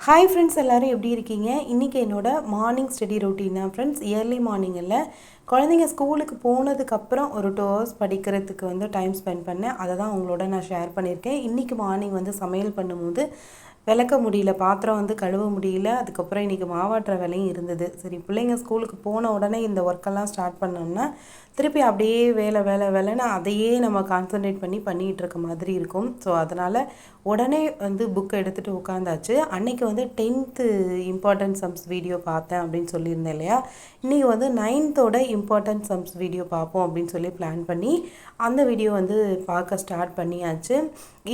Hi friends, எல்லோரும் எப்படி இருக்கீங்க? இன்றைக்கி என்னோடய மார்னிங் ஸ்டடி ரொட்டீன் தான் ஃப்ரெண்ட்ஸ். இயர்லி மார்னிங்கில் குழந்தைங்க ஸ்கூலுக்கு போனதுக்கப்புறம் ஒரு 2 ஹவர்ஸ் படிக்கிறதுக்கு டைம் ஸ்பெண்ட் பண்ணேன். அதை தான் உங்களோட நான் ஷேர் பண்ணியிருக்கேன். இன்றைக்கி மார்னிங் சமையல் பண்ணும்போது விளக்க முடியல, பாத்திரம் கழுவ முடியல. அதுக்கப்புறம் இன்றைக்கி மாவாட்டுற வேலையும் இருந்தது. சரி, பிள்ளைங்க ஸ்கூலுக்கு போன உடனே இந்த ஒர்க்கெல்லாம் ஸ்டார்ட் பண்ணோம்னா திருப்பி அப்படியே வேலைன்னு அதையே நம்ம கான்சன்ட்ரேட் பண்ணிகிட்டு இருக்க மாதிரி இருக்கும். ஸோ அதனால் உடனே புக்கை எடுத்துகிட்டு உட்காந்தாச்சு. அன்றைக்கி 10th இம்பார்ட்டன்ட் சம்ஸ் வீடியோ பார்த்தேன் அப்படின்னு சொல்லியிருந்தேன் இல்லையா? இன்றைக்கி 9th இம்பார்ட்டன்ட் சம்ஸ் வீடியோ பார்ப்போம் அப்படின்னு சொல்லி பிளான் பண்ணி அந்த வீடியோ பார்க்க ஸ்டார்ட் பண்ணியாச்சு.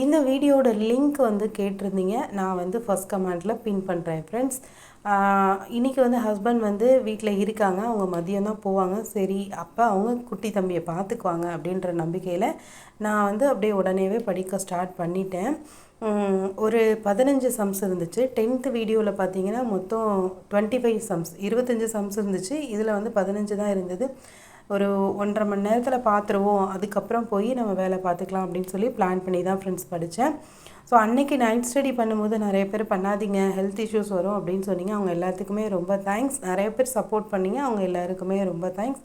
இந்த வீடியோட லிங்க் கேட்டிருந்தீங்க. நான் ஃபர்ஸ்ட் கமெண்டில் பின் பண்ணுறேன் ஃப்ரெண்ட்ஸ். இன்றைக்கி ஹஸ்பண்ட் வீட்டில் இருக்காங்க. அவங்க மதியம் தான் போவாங்க. சரி, அப்போ அவங்க குட்டி தம்பியை பார்த்துக்குவாங்க அப்படின்ற நம்பிக்கையில் நான் அப்படியே உடனேவே படிக்க ஸ்டார்ட் பண்ணிட்டேன். ஒரு 15 சம்ஸ் இருந்துச்சு. 10th வீடியோவில் பார்த்தீங்கன்னா மொத்தம் 25 சம்ஸ், 25 சம்ஸ் இருந்துச்சு. இதில் 15 தான் இருந்தது. ஒரு 1.5 மணி நேரத்தில் பார்த்துருவோம், அதுக்கப்புறம் போய் நம்ம வேலை பார்த்துக்கலாம் அப்படின்னு சொல்லி பிளான் பண்ணி தான் ஃப்ரெண்ட்ஸ் படித்தேன். ஸோ அன்றைக்கி நைட் ஸ்டடி பண்ணும்போது நிறைய பேர் பண்ணாதீங்க, ஹெல்த் இஷ்யூஸ் வரும் அப்படின்னு சொன்னீங்க. அவங்க எல்லாத்துக்குமே ரொம்ப தேங்க்ஸ். நிறைய பேர் சப்போர்ட் பண்ணிங்க, அவங்க எல்லாருக்குமே ரொம்ப தேங்க்ஸ்.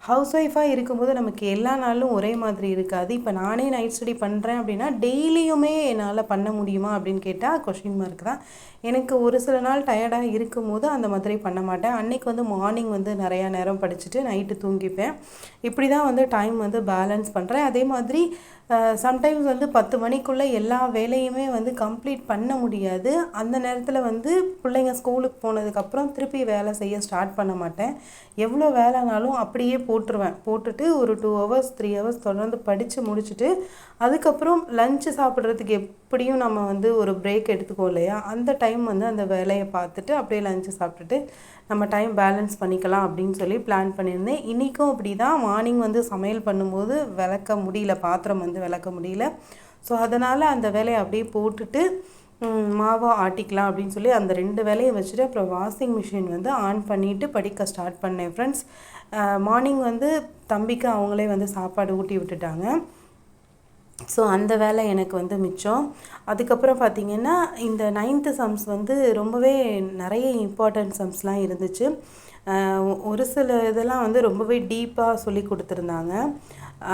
ஹவுஸ் ஒய்ஃபாக இருக்கும்போது நமக்கு எல்லா நாளும் ஒரே மாதிரி இருக்காது. இப்போ நானே நைட் ஸ்டடி பண்ணுறேன் அப்படின்னா டெய்லியுமே என்னால் பண்ண முடியுமா அப்படின்னு கேட்டால் கொஷின் மார்க் தான். எனக்கு ஒரு சில நாள் டயர்டாக இருக்கும்போது அந்த மாதிரி பண்ண மாட்டேன். அன்றைக்கி மார்னிங் நிறையா நேரம் படிச்சுட்டு நைட்டு தூங்கிப்பேன். இப்படி தான் டைம் பேலன்ஸ் பண்ணுறேன். அதே மாதிரி சம்டைம்ஸ் 10 மணிக்குள்ளே எல்லா வேலையுமே கம்ப்ளீட் பண்ண முடியாது. அந்த நேரத்தில் பிள்ளைங்க ஸ்கூலுக்கு போனதுக்கப்புறம் திருப்பி வேலை செய்ய ஸ்டார்ட் பண்ண மாட்டேன். எவ்வளோ வேலைனாலும் அப்படியே போட்டுட்டு ஒரு 2 ஹவர்ஸ் 3 ஹவர்ஸ் தொடர்ந்து படித்து முடிச்சுட்டு அதுக்கப்புறம் லஞ்சு சாப்பிட்றதுக்கு எப்படியும் நம்ம ஒரு பிரேக் எடுத்துக்கோ இல்லையா? அந்த டைம் அந்த வேலையை பார்த்துட்டு அப்படியே லஞ்சு சாப்பிட்டுட்டு நம்ம டைம் பேலன்ஸ் பண்ணிக்கலாம் அப்படின்னு சொல்லி பிளான் பண்ணியிருந்தேன். இன்றைக்கும் அப்படி தான். மார்னிங் சமையல் பண்ணும்போது விளக்க முடியல, பாத்திரம் விளக்க முடியல. ஸோ அதனால் அந்த வேலையை அப்படியே போட்டுட்டு மாவை ஆட்டிக்கலாம் அப்படின்னு சொல்லி அந்த 2 வேலையை வச்சுட்டு அப்புறம் வாஷிங் மிஷின் ஆன் பண்ணிவிட்டு படிக்க ஸ்டார்ட் பண்ணேன் ஃப்ரெண்ட்ஸ். மார்னிங் தம்பிக்கு அவங்களே சாப்பாடு ஊட்டி விட்டுட்டாங்க. ஸோ அந்த வேலை எனக்கு மிச்சம். அதுக்கப்புறம் பார்த்திங்கன்னா இந்த 9th சம்ஸ் ரொம்பவே நிறைய இம்பார்ட்டன்ட் சம்ஸ்லாம் இருந்துச்சு. ஒரு சில இதெல்லாம் ரொம்பவே டீப்பாக சொல்லி கொடுத்துருந்தாங்க.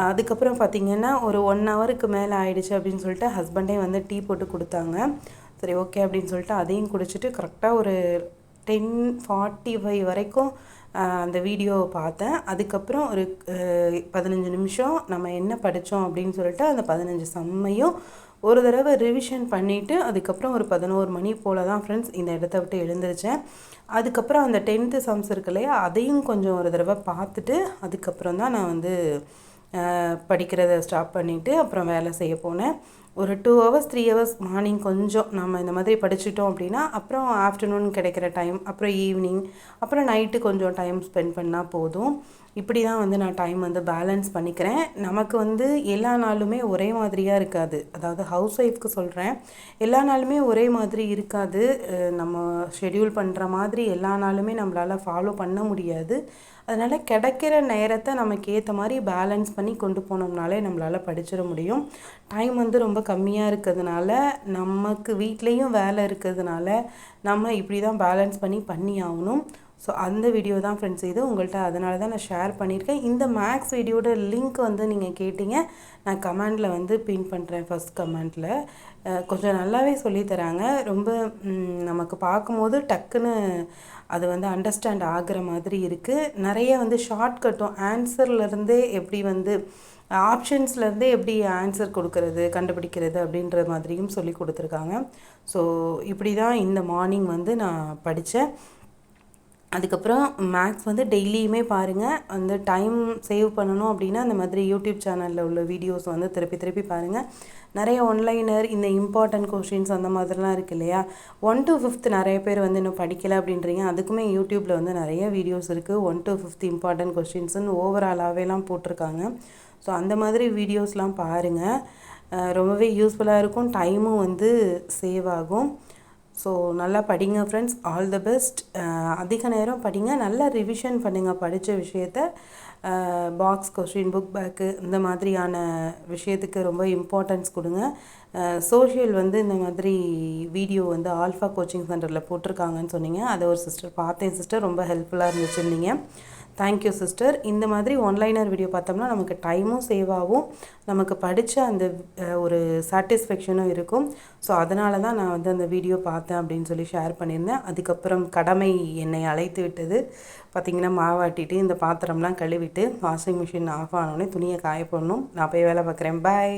அதுக்கப்புறம் பார்த்திங்கன்னா ஒரு 1 ஹவருக்கு மேலே ஆயிடுச்சு அப்படின்னு சொல்லிட்டு ஹஸ்பண்டே டீ போட்டு கொடுத்தாங்க. சரி, ஓகே அப்படின்னு சொல்லிட்டு அதையும் குடிச்சிட்டு கரெக்டாக ஒரு 10:45 வரைக்கும் அந்த வீடியோவை பார்த்தேன். அதுக்கப்புறம் ஒரு 15 நிமிஷம் நம்ம என்ன படித்தோம் அப்படின்னு சொல்லிட்டு அந்த 15 சம்மையும் ஒரு தடவை ரிவிஷன் பண்ணிவிட்டு அதுக்கப்புறம் ஒரு 11 மணி போல் தான் ஃப்ரெண்ட்ஸ் இந்த இடத்த விட்டு எழுந்திரிச்சேன். அதுக்கப்புறம் அந்த 10th சம்ஸ் இருக்கு இல்லையா, அதையும் கொஞ்சம் ஒரு தடவை பார்த்துட்டு அதுக்கப்புறம் தான் நான் படிக்கிறத ஸ்டாப் பண்ணிவிட்டு அப்புறம் வேலை செய்ய போனேன். ஒரு 2 ஹவர்ஸ் 3 ஹவர்ஸ் மார்னிங் கொஞ்சம் நம்ம இந்த மாதிரி படிச்சிட்டோம் அப்படின்னா அப்புறம் ஆஃப்டர்நூன் கிடைக்கிற டைம், அப்புறம் ஈவினிங், அப்புறம் நைட்டு கொஞ்சம் டைம் ஸ்பெண்ட் பண்ணால் போதும். இப்படி தான் நான் டைம் பேலன்ஸ் பண்ணிக்கிறேன். நமக்கு எல்லா நாளுமே ஒரே மாதிரியாக இருக்காது. அதாவது ஹவுஸ் ஒய்ஃப்க்கு சொல்கிறேன், எல்லா நாளுமே ஒரே மாதிரி இருக்காது. நம்ம ஷெட்யூல் பண்ணுற மாதிரி எல்லா நாளுமே நம்மளால் ஃபாலோ பண்ண முடியாது. அதனால் கிடைக்கிற நேரத்தை நமக்கு ஏற்ற மாதிரி பேலன்ஸ் பண்ணி கொண்டு போனோம்னாலே நம்மளால் படிச்சிட முடியும். டைம் ரொம்ப கம்மியாக இருக்கிறதுனால, நமக்கு வீட்லேயும் வேலை இருக்கிறதுனால நம்ம இப்படி தான் பேலன்ஸ் பண்ணி ஆகணும். ஸோ அந்த வீடியோ தான் ஃப்ரெண்ட்ஸ் இது உங்கள்கிட்ட, அதனால தான் நான் ஷேர் பண்ணியிருக்கேன். இந்த மேக்ஸ் வீடியோட லிங்க் நீங்கள் கேட்டிங்க, நான் கமெண்டில் பின் பண்ணுறேன். ஃபஸ்ட் கமெண்டில் கொஞ்சம் நல்லாவே சொல்லித்தராங்க. ரொம்ப நமக்கு பார்க்கும்போது டக்குன்னு அது அண்டர்ஸ்டாண்ட் ஆகிற மாதிரி இருக்குது. நிறைய ஷார்ட்கட்டும் ஆன்சர்லேருந்தே எப்படி ஆப்ஷன்ஸ்லேருந்தே எப்படி ஆன்சர் கொடுக்கறது, கண்டுபிடிக்கிறது அப்படின்ற மாதிரியும் சொல்லி கொடுத்துருக்காங்க. ஸோ இப்படி தான் இந்த மார்னிங் நான் படித்தேன். அதுக்கப்புறம் மேக்ஸ் டெய்லியுமே பாருங்கள். டைம் சேவ் பண்ணணும் அப்படின்னா அந்த மாதிரி யூடியூப் சேனலில் உள்ள வீடியோஸ் திருப்பி பாருங்கள். நிறைய ஒன்லைனர், இந்த இம்பார்ட்டன்ட் கொஷின்ஸ் அந்த மாதிரிலாம் இருக்குது இல்லையா? 1 to 5th நிறைய பேர் இன்னும் படிக்கலை அப்படின்றீங்க. அதுக்குமே யூடியூப்பில் நிறைய வீடியோஸ் இருக்குது. 1 to 5th இம்பார்ட்டன்ட் கொஷின்ஸ்னு ஓவராலாகவேலாம் போட்டிருக்காங்க. ஸோ அந்த மாதிரி வீடியோஸ்லாம் பாருங்கள். ரொம்பவே யூஸ்ஃபுல்லாக இருக்கும். டைமும் சேவ் ஆகும். ஸோ நல்லா படிங்க ஃப்ரெண்ட்ஸ், ஆல் த பெஸ்ட். அதிக நேரம் படிங்க, நல்லா ரிவிஷன் பண்ணுங்கள் படித்த விஷயத்த. பாக்ஸ் கொஸ்டின், புக் பேக்கு இந்த மாதிரியான விஷயத்துக்கு ரொம்ப இம்பார்ட்டன்ஸ் கொடுங்க. சோஷியல் வந்து இந்த மாதிரி வீடியோ வந்து ஆல்ஃபா கோச்சிங் சென்டரில் போட்டிருக்காங்கன்னு சொன்னீங்க, அதை ஒரு சிஸ்டர் பார்த்தேன் சிஸ்டர், ரொம்ப ஹெல்ப்ஃபுல்லாக இருந்துச்சுன்னீங்க. Thank you sister. இந்த மாதிரி ஒன்லைனர் வீடியோ பார்த்தோம்னா நமக்கு டைமும் சேவ் ஆகும், நமக்கு படித்த அந்த ஒரு சாட்டிஸ்ஃபேக்ஷனும் இருக்கும். ஸோ அதனால தான் நான் வந்து அந்த வீடியோ பார்த்தேன் அப்படின்னு சொல்லி ஷேர் பண்ணியிருந்தேன். அதுக்கப்புறம் கடமை என்னை அழைத்து விட்டது. பார்த்திங்கன்னா மாவாட்டிட்டு இந்த பாத்திரம்லாம் கழுவிட்டு வாஷிங் மிஷின் ஆஃப் ஆனோடனே துணியை காய போடணும். நான் போய் வேலை பார்க்குறேன். பாய்.